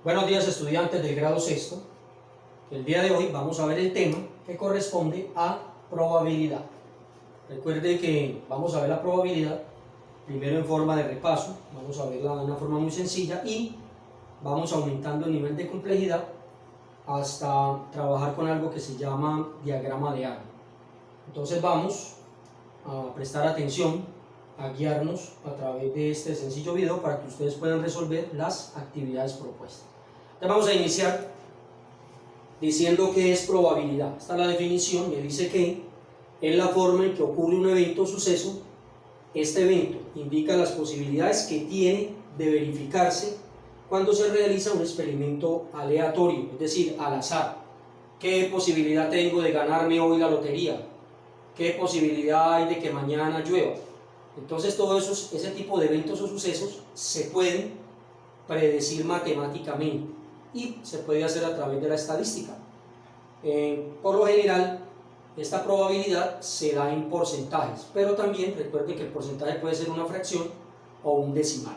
Buenos días, estudiantes del grado sexto. El día de hoy vamos a ver el tema que corresponde a probabilidad. Recuerde que vamos a ver la probabilidad primero en forma de repaso, vamos a verla de una forma muy sencilla y vamos aumentando el nivel de complejidad hasta trabajar con algo que se llama diagrama de área. Entonces vamos a prestar atención, a guiarnos a través de este sencillo video para que ustedes puedan resolver las actividades propuestas. Entonces vamos a iniciar diciendo qué es probabilidad. Esta es la definición, me dice que es la forma en que ocurre un evento o suceso. Este evento indica las posibilidades que tiene de verificarse cuando se realiza un experimento aleatorio, es decir, al azar. ¿Qué posibilidad tengo de ganarme hoy la lotería? ¿Qué posibilidad hay de que mañana llueva? Entonces todos ese tipo de eventos o sucesos se pueden predecir matemáticamente y se puede hacer a través de la estadística. Por lo general, esta probabilidad se da en porcentajes, pero también recuerden que el porcentaje puede ser una fracción o un decimal.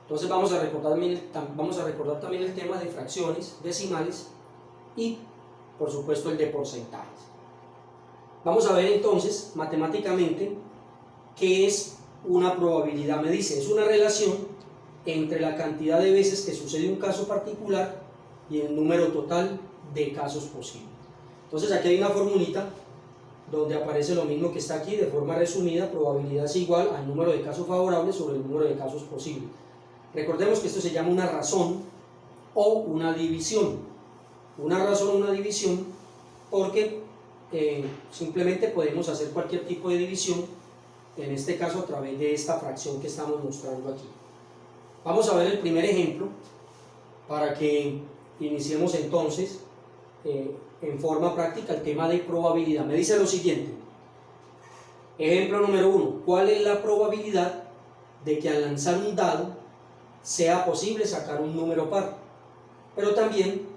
Entonces vamos a recordar también el tema de fracciones, decimales y por supuesto el de porcentajes. Vamos a ver entonces matemáticamente qué es una probabilidad. Me dice, es una relación entre la cantidad de veces que sucede un caso particular y el número total de casos posibles. Entonces aquí hay una formulita donde aparece lo mismo que está aquí de forma resumida: probabilidad es igual al número de casos favorables sobre el número de casos posibles. Recordemos que esto se llama una razón o una división. Una razón o una división porque simplemente podemos hacer cualquier tipo de división, en este caso a través de esta fracción que estamos mostrando aquí. Vamos a ver el primer ejemplo para que iniciemos entonces en forma práctica el tema de probabilidad. Me dice lo siguiente: ejemplo número 1, ¿cuál es la probabilidad de que al lanzar un dado sea posible sacar un número par? Pero también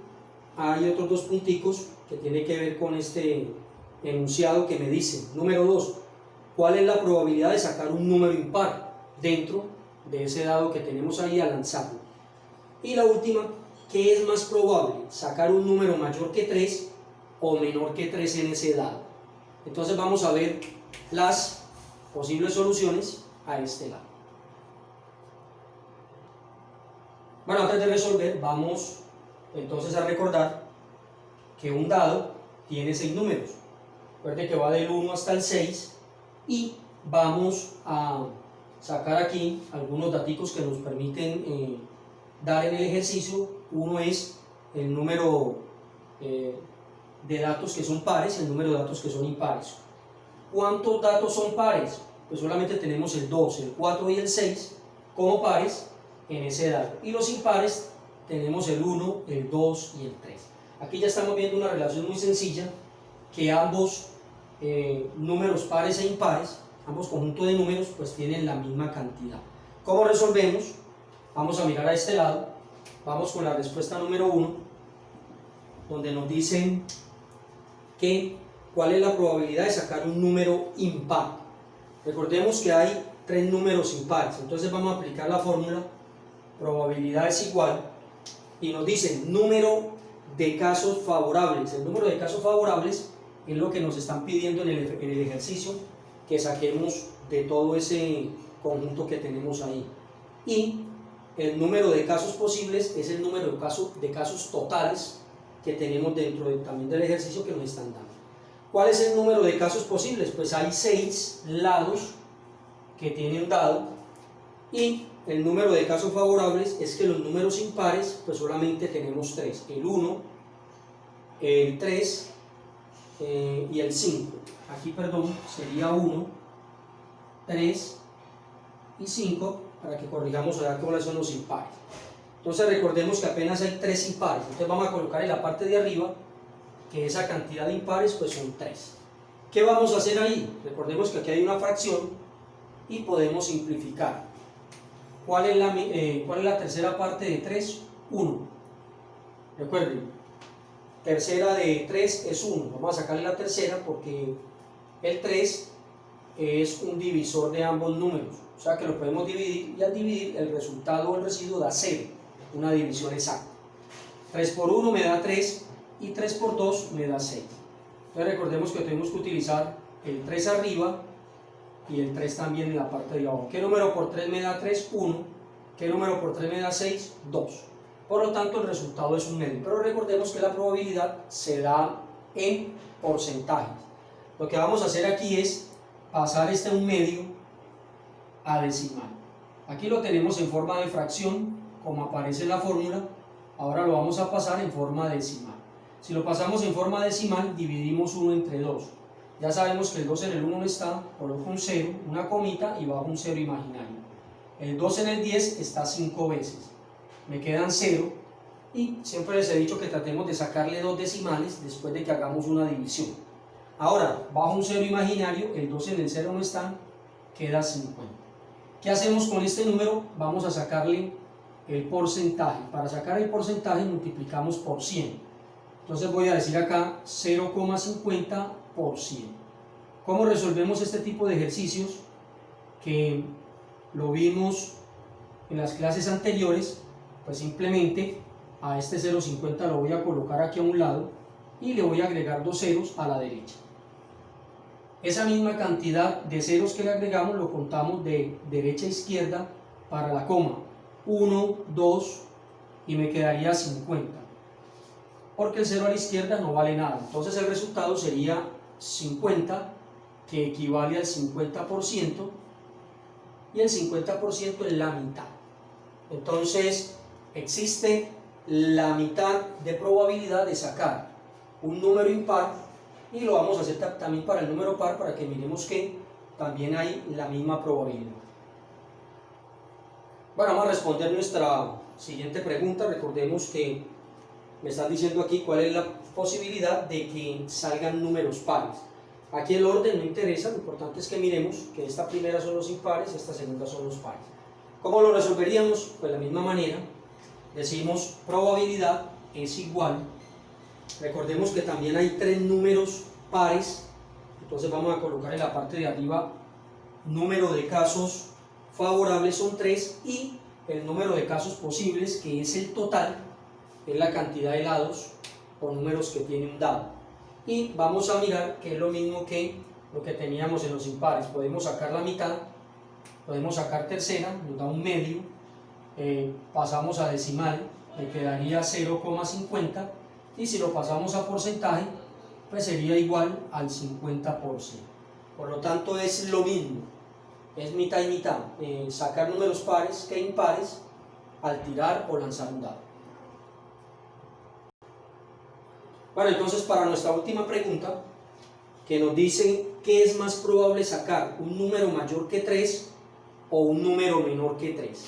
hay otros dos punticos que tienen que ver con este enunciado que me dice. Número 2, ¿cuál es la probabilidad de sacar un número impar dentro de ese dado que tenemos ahí al lanzarlo? Y la última, ¿qué es más probable? ¿Sacar un número mayor que 3 o menor que 3 en ese dado? Entonces vamos a ver las posibles soluciones a este lado. Bueno, antes de resolver, vamos entonces a recordar que un dado tiene 6 números. Recuerden que va del 1 hasta el 6 y vamos a sacar aquí algunos datos que nos permiten dar en el ejercicio. Uno es el número de datos que son pares y el número de datos que son impares. ¿Cuántos datos son pares? Pues solamente tenemos el 2, el 4 y el 6 como pares en ese dato. Y los impares tenemos el 1, el 2 y el 3. Aquí ya estamos viendo una relación muy sencilla, que ambos números pares e impares, ambos conjuntos de números, pues tienen la misma cantidad. ¿Cómo resolvemos? Vamos a mirar a este lado. Vamos con la respuesta número 1, donde nos dicen que cuál es la probabilidad de sacar un número impar. Recordemos que hay 3 números impares, entonces vamos a aplicar la fórmula probabilidad es igual y nos dicen número de casos favorables. El número de casos favorables es lo que nos están pidiendo en el ejercicio, que saquemos de todo ese conjunto que tenemos ahí. Y el número de casos posibles es el número de casos totales que tenemos dentro también del ejercicio que nos están dando. ¿Cuál es el número de casos posibles? Pues hay 6 lados que tiene un dado, y el número de casos favorables es que los números impares pues solamente tenemos 3, el 1, el 3 y el 5. Aquí, perdón, sería 1, 3 y 5, para que corrijamos ahora cuáles son los impares. Entonces recordemos que apenas hay 3 impares, entonces vamos a colocar en la parte de arriba que esa cantidad de impares pues son 3. ¿Qué vamos a hacer ahí? Recordemos que aquí hay una fracción y podemos simplificar. ¿Cuál es la tercera parte de 3? 1. Recuerden, tercera de 3 es 1. Vamos a sacarle la tercera porque el 3 es un divisor de ambos números. O sea que lo podemos dividir y al dividir el resultado o el residuo da 0, una división exacta. 3 por 1 me da 3 y 3 por 2 me da 6. Entonces recordemos que tenemos que utilizar el 3 arriba y el 3 también en la parte de abajo. ¿Qué número por 3 me da 3? 1. ¿Qué número por 3 me da 6? 2. Por lo tanto el resultado es un medio. Pero recordemos que la probabilidad se da en porcentajes. Lo que vamos a hacer aquí es pasar este 1 medio a decimal. Aquí lo tenemos en forma de fracción, como aparece en la fórmula. Ahora lo vamos a pasar en forma decimal. Si lo pasamos en forma decimal, dividimos 1 entre 2. Ya sabemos que el 2 en el 1 no está, coloco un 0, una comita y bajo un 0 imaginario. El 2 en el 10 está 5 veces. Me quedan 0 y siempre les he dicho que tratemos de sacarle 2 decimales después de que hagamos una división. Ahora, bajo un 0 imaginario, el 2 en el 0 no está, queda 50. ¿Qué hacemos con este número? Vamos a sacarle el porcentaje. Para sacar el porcentaje multiplicamos por 100. Entonces voy a decir acá 0,50 por 100. ¿Cómo resolvemos este tipo de ejercicios? Que lo vimos en las clases anteriores. Pues simplemente a este 0,50 lo voy a colocar aquí a un lado y le voy a agregar 2 ceros a la derecha. Esa misma cantidad de ceros que le agregamos lo contamos de derecha a izquierda para la coma. 1, 2 y me quedaría 50. Porque el 0 a la izquierda no vale nada. Entonces el resultado sería 50, que equivale al 50%, y el 50% es la mitad. Entonces existe la mitad de probabilidad de sacar un número impar, y lo vamos a hacer también para el número par, para que miremos que también hay la misma probabilidad. Bueno, vamos a responder nuestra siguiente pregunta. Recordemos que me están diciendo aquí cuál es la posibilidad de que salgan números pares. Aquí el orden no interesa, lo importante es que miremos que esta primera son los impares y esta segunda son los pares. ¿Cómo lo resolveríamos? Pues de la misma manera, decimos probabilidad es igual. Recordemos que también hay 3 números pares, entonces vamos a colocar en la parte de arriba número de casos favorables son 3 y el número de casos posibles, que es el total, es la cantidad de lados o números que tiene un dado. Y vamos a mirar que es lo mismo que lo que teníamos en los impares. Podemos sacar la mitad, podemos sacar tercera, nos da un medio, pasamos a decimal, me quedaría 0,50, y si lo pasamos a porcentaje, pues sería igual al 50%. Por lo tanto es lo mismo, es mitad y mitad, sacar números pares que impares al tirar o lanzar un dado. Bueno, entonces para nuestra última pregunta, que nos dice ¿qué es más probable sacar? ¿Un número mayor que 3 o un número menor que 3?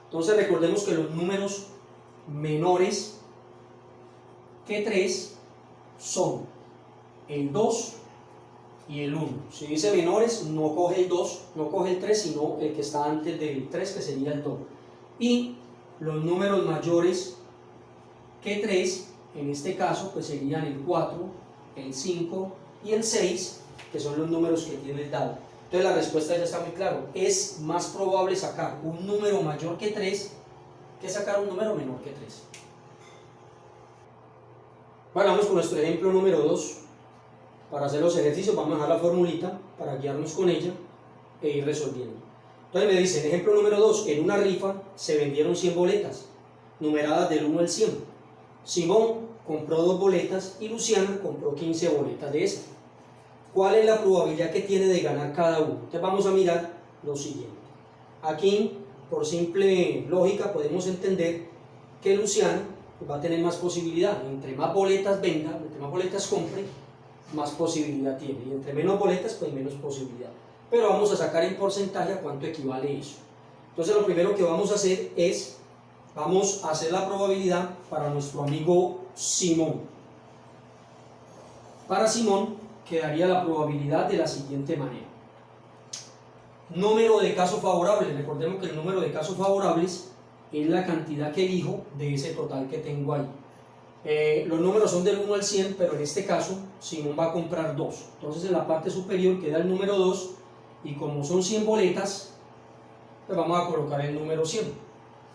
Entonces recordemos que los números menores que 3 son el 2 y el 1. Si dice menores, no coge el 2, no coge el 3, sino el que está antes del 3, que sería el 2. Y los números mayores que 3, en este caso, pues serían el 4, el 5 y el 6, que son los números que tiene el dado. Entonces la respuesta ya está muy clara. Es más probable sacar un número mayor que 3 que sacar un número menor que 3. Bueno, vamos con nuestro ejemplo número 2. Para hacer los ejercicios vamos a dejar la formulita para guiarnos con ella e ir resolviendo. Entonces me dice, ejemplo número 2, en una rifa se vendieron 100 boletas, numeradas del 1 al 100. Simón compró 2 boletas y Luciana compró 15 boletas de esas. ¿Cuál es la probabilidad que tiene de ganar cada uno? Entonces vamos a mirar lo siguiente. Aquí, por simple lógica, podemos entender que Luciana va a tener más posibilidad. Entre más boletas venda, entre más boletas compre, más posibilidad tiene. Y entre menos boletas, pues menos posibilidad. Pero vamos a sacar en porcentaje a cuánto equivale eso. Entonces lo primero que vamos a hacer es, vamos a hacer la probabilidad para nuestro amigo Simón. Para Simón quedaría la probabilidad de la siguiente manera. Número de casos favorables. Recordemos que el número de casos favorables es la cantidad que elijo de ese total que tengo ahí. Los números son del 1 al 100, pero en este caso Simón va a comprar 2. Entonces en la parte superior queda el número 2 y como son 100 boletas, pues vamos a colocar el número 100.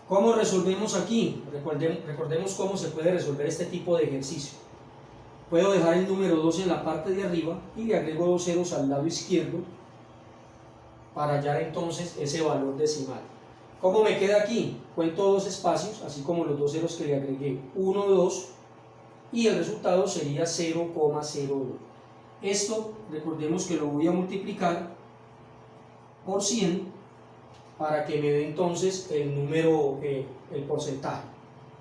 ¿Cómo resolvemos aquí? Recordemos cómo se puede resolver este tipo de ejercicio. Puedo dejar el número 2 en la parte de arriba y le agrego 2 ceros al lado izquierdo para hallar entonces ese valor decimal. ¿Cómo me queda aquí? Cuento dos espacios, así como los 2 ceros que le agregué, 1, 2, y el resultado sería 0,02. Esto, recordemos que lo voy a multiplicar por 100 para que me dé entonces el número, el porcentaje.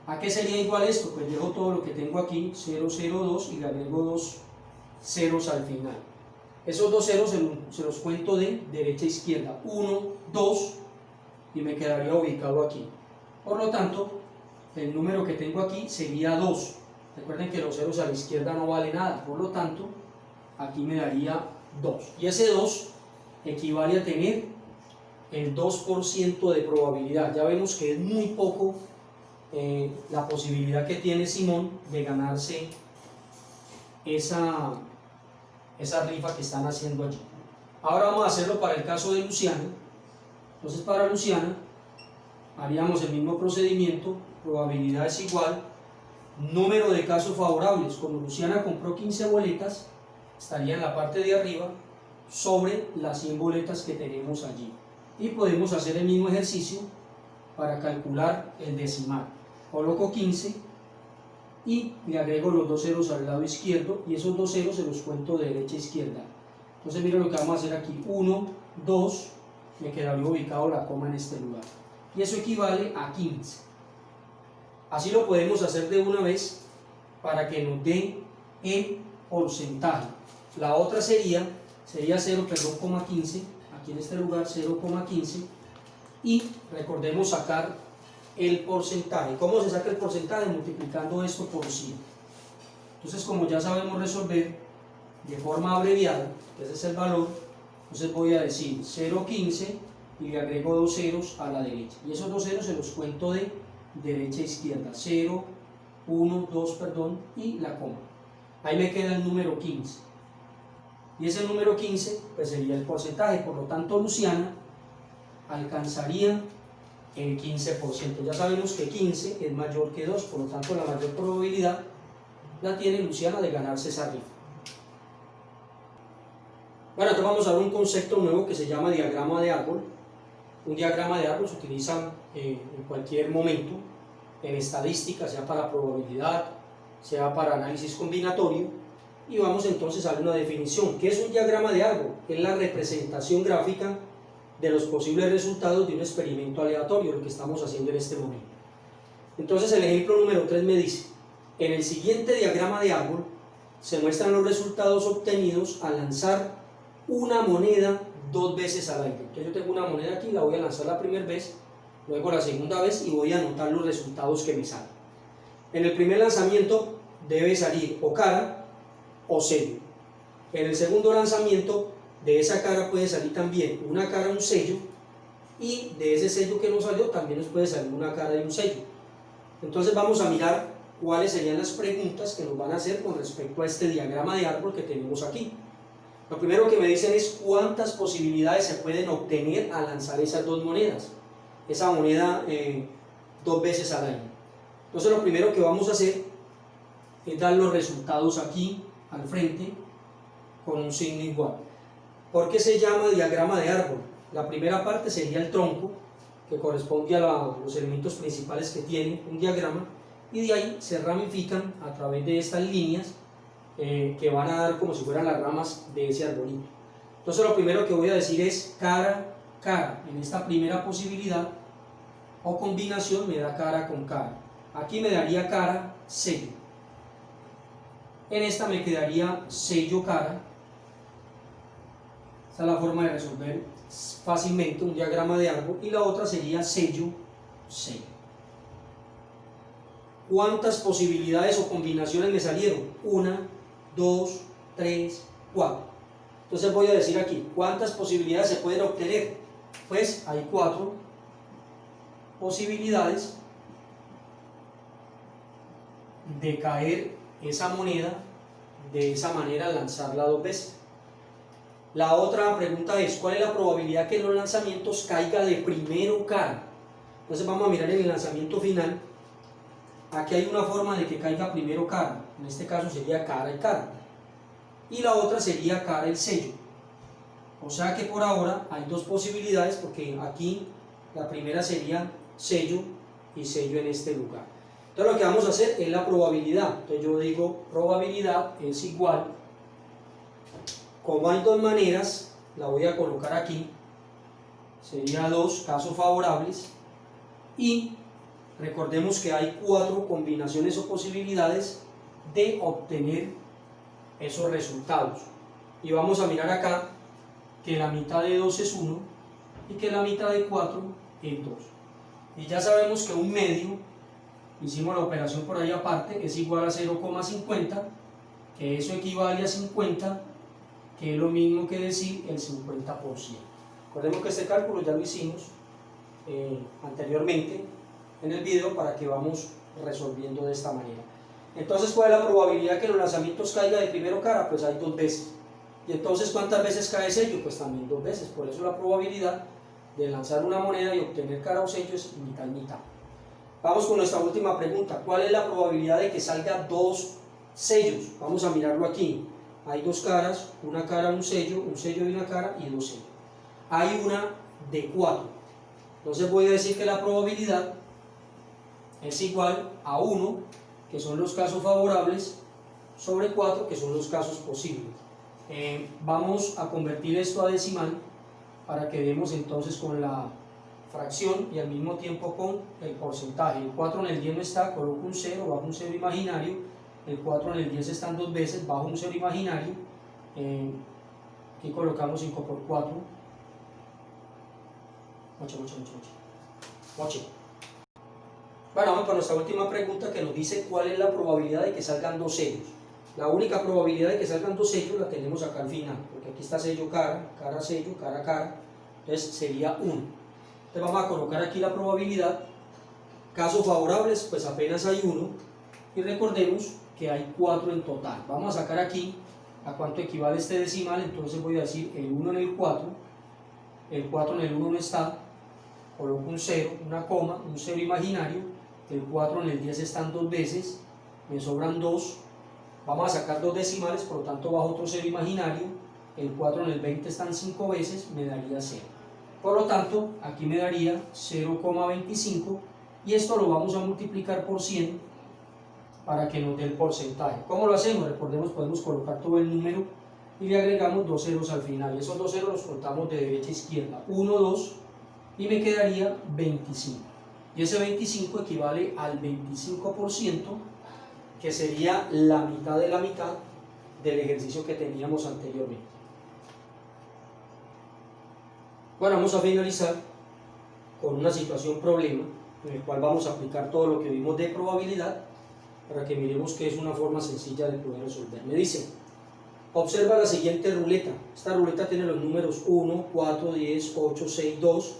¿A qué sería igual esto? Pues dejo todo lo que tengo aquí, 0,02, y le agrego 2 ceros al final. Esos 2 ceros se los cuento de derecha a izquierda, 1, 2, y me quedaría ubicado aquí. Por lo tanto, el número que tengo aquí sería 2. Recuerden que los ceros a la izquierda no vale nada, por lo tanto, aquí me daría 2. Y ese 2 equivale a tener el 2% de probabilidad. Ya vemos que es muy poco la posibilidad que tiene Simón de ganarse esa rifa que están haciendo allí. Ahora vamos a hacerlo para el caso de Luciana. Entonces, para Luciana haríamos el mismo procedimiento, probabilidad es igual, número de casos favorables. Como Luciana compró 15 boletas, estaría en la parte de arriba sobre las 100 boletas que tenemos allí. Y podemos hacer el mismo ejercicio para calcular el decimal. Coloco 15 y le agrego los 2 ceros al lado izquierdo, y esos 2 ceros se los cuento de derecha a izquierda. Entonces miren lo que vamos a hacer aquí, 1, 2, me quedaría ubicado la coma en este lugar, y eso equivale a 15. Así lo podemos hacer de una vez para que nos dé el porcentaje. La otra sería 0,15, aquí en este lugar 0,15, y recordemos sacar el porcentaje. ¿Cómo se saca el porcentaje? Multiplicando esto por 100. Entonces, como ya sabemos resolver de forma abreviada, ese es el valor, entonces voy a decir 0,15 y le agrego 2 ceros a la derecha, y esos 2 ceros se los cuento de derecha a izquierda, 0, 1, 2, perdón, y la coma. Ahí me queda el número 15, y ese número 15 pues sería el porcentaje. Por lo tanto, Luciana alcanzaría el 15%. Ya sabemos que 15 es mayor que 2, por lo tanto la mayor probabilidad la tiene Luciana de ganarse esa rifa. Bueno, entonces vamos a ver un concepto nuevo que se llama diagrama de árbol. Un diagrama de árbol se utiliza en cualquier momento en estadística, sea para probabilidad, sea para análisis combinatorio, y vamos entonces a ver una definición. ¿Qué es un diagrama de árbol? Es la representación gráfica de los posibles resultados de un experimento aleatorio, lo que estamos haciendo en este momento. Entonces el ejemplo número 3 me dice: en el siguiente diagrama de árbol se muestran los resultados obtenidos al lanzar una moneda 2 veces al aire. Entonces yo tengo una moneda aquí, la voy a lanzar la primera vez, luego la segunda vez, y voy a anotar los resultados que me salen. En el primer lanzamiento debe salir o cara o sello. En el segundo lanzamiento, de esa cara puede salir también una cara, un sello, y de ese sello que nos salió también nos puede salir una cara y un sello. Entonces vamos a mirar cuáles serían las preguntas que nos van a hacer con respecto a este diagrama de árbol que tenemos aquí. Lo primero que me dicen es cuántas posibilidades se pueden obtener al lanzar esas 2 monedas, esa moneda 2 veces al aire. Entonces lo primero que vamos a hacer es dar los resultados aquí al frente con un signo igual. ¿Por qué se llama diagrama de árbol? La primera parte sería el tronco, que corresponde a los elementos principales que tiene un diagrama, y de ahí se ramifican a través de estas líneas que van a dar como si fueran las ramas de ese arbolito. Entonces lo primero que voy a decir es cara, cara. En esta primera posibilidad o combinación me da cara con cara. Aquí me daría cara, sello. En esta me quedaría sello, cara. Esta es la forma de resolver fácilmente un diagrama de árbol. Y la otra sería sello, sello. ¿Cuántas posibilidades o combinaciones me salieron? 1, 2, 3, 4. Entonces voy a decir aquí, ¿cuántas posibilidades se pueden obtener? Pues hay 4 posibilidades de caer esa moneda de esa manera, lanzarla 2 veces. La otra pregunta es, ¿cuál es la probabilidad que en los lanzamientos caiga de primero cara? Entonces vamos a mirar en el lanzamiento final. Aquí hay una forma de que caiga primero cara, en este caso sería cara y cara, y la otra sería cara el sello. O sea que por ahora hay dos posibilidades, porque aquí la primera sería sello y sello en este lugar. Entonces lo que vamos a hacer es la probabilidad. Entonces yo digo probabilidad es igual, como hay dos maneras, la voy a colocar aquí, sería 2 casos favorables, y recordemos que hay 4 combinaciones o posibilidades de obtener esos resultados. Y vamos a mirar acá que la mitad de 2 es 1 y que la mitad de 4 es 2. Y ya sabemos que un medio, hicimos la operación por ahí aparte, es igual a 0,50, que eso equivale a 50, que es lo mismo que decir el 50%. Recordemos que este cálculo ya lo hicimos anteriormente en el video para que vamos resolviendo de esta manera. Entonces, ¿cuál es la probabilidad que los lanzamientos caiga de primero cara? Pues hay 2 veces. Y entonces, ¿cuántas veces cae sello? Pues también 2 veces. Por eso la probabilidad de lanzar una moneda y obtener cara o sello es mitad y mitad. Vamos con nuestra última pregunta. ¿Cuál es la probabilidad de que salga 2 sellos? Vamos a mirarlo aquí. Hay 2 caras, una cara, un sello y una cara y 2 sellos. Hay una de 4. Entonces voy a decir que la probabilidad es igual a 1, que son los casos favorables, sobre 4, que son los casos posibles. Vamos a convertir esto a decimal para que demos entonces con la fracción y al mismo tiempo con el porcentaje. El 4 en el 10 no está, coloco un 0, bajo un 0 imaginario. El 4 en el 10 están 2 veces, bajo un 0 imaginario. Aquí colocamos 5 por 4. 8. Bueno, vamos para nuestra última pregunta, que nos dice cuál es la probabilidad de que salgan 2 sellos. La única probabilidad de que salgan 2 sellos la tenemos acá al final, porque aquí está sello cara, cara sello, cara cara, entonces sería 1. Entonces vamos a colocar aquí la probabilidad. Casos favorables, pues apenas hay 1, y recordemos que hay 4 en total. Vamos a sacar aquí a cuánto equivale este decimal, entonces voy a decir el 1 en el 4, el 4 en el 1 no está, coloco un 0, una coma, un 0 imaginario, el 4 en el 10 están 2 veces, me sobran 2, vamos a sacar 2 decimales, por lo tanto bajo otro 0 imaginario, el 4 en el 20 están 5 veces, me daría 0. Por lo tanto, aquí me daría 0,25, y esto lo vamos a multiplicar por 100 para que nos dé el porcentaje. ¿Cómo lo hacemos? Recordemos, podemos colocar todo el número y le agregamos 2 ceros al final, y esos 2 ceros los contamos de derecha a izquierda, 1, 2, y me quedaría 25, y ese 25 equivale al 25%, que sería la mitad de la mitad del ejercicio que teníamos anteriormente. Bueno, vamos a finalizar con una situación problema en el cual vamos a aplicar todo lo que vimos de probabilidad para que miremos que es una forma sencilla de poder resolver. Me dice: observa la siguiente ruleta. Esta ruleta tiene los números 1, 4, 10, 8, 6, 2,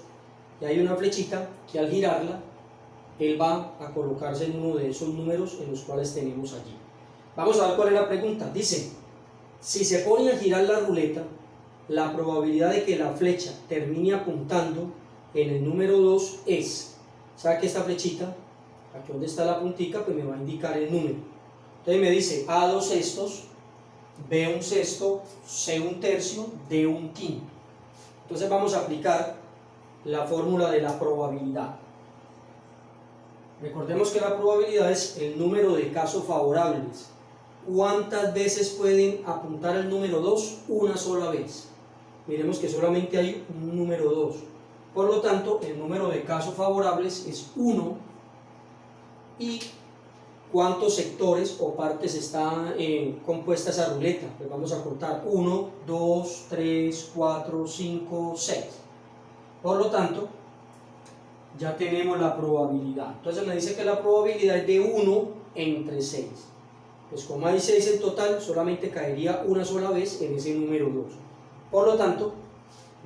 y hay una flechita que al girarla él va a colocarse en uno de esos números en los cuales tenemos allí. Vamos a ver cuál es la pregunta. Dice: si se pone a girar la ruleta, la probabilidad de que la flecha termine apuntando en el número 2 es, ¿sabe que esta flechita, aquí donde está la puntica, pues me va a indicar el número? Entonces me dice A 2 sextos, B 1 sexto, C 1 tercio, D 1 quinto. Entonces vamos a aplicar la fórmula de la probabilidad. Recordemos que la probabilidad es el número de casos favorables. ¿Cuántas veces pueden apuntar el número 2? Una sola vez. Miremos que solamente hay un número 2. Por lo tanto, el número de casos favorables es 1. ¿Y cuántos sectores o partes está compuesta esa ruleta? Pues vamos a contar 1, 2, 3, 4, 5, 6. Por lo tanto, ya tenemos la probabilidad. Entonces me dice que la probabilidad es de 1 entre 6. Pues como hay 6 en total, solamente caería una sola vez en ese número 2. Por lo tanto,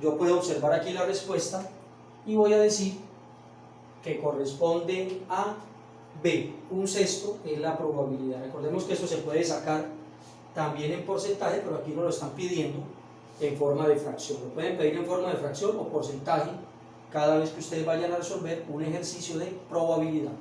yo puedo observar aquí la respuesta y voy a decir que corresponde a B. 1 sexto es la probabilidad. Recordemos que esto se puede sacar también en porcentaje, pero aquí nos lo están pidiendo en forma de fracción. Lo pueden pedir en forma de fracción o porcentaje, cada vez que ustedes vayan a resolver un ejercicio de probabilidad.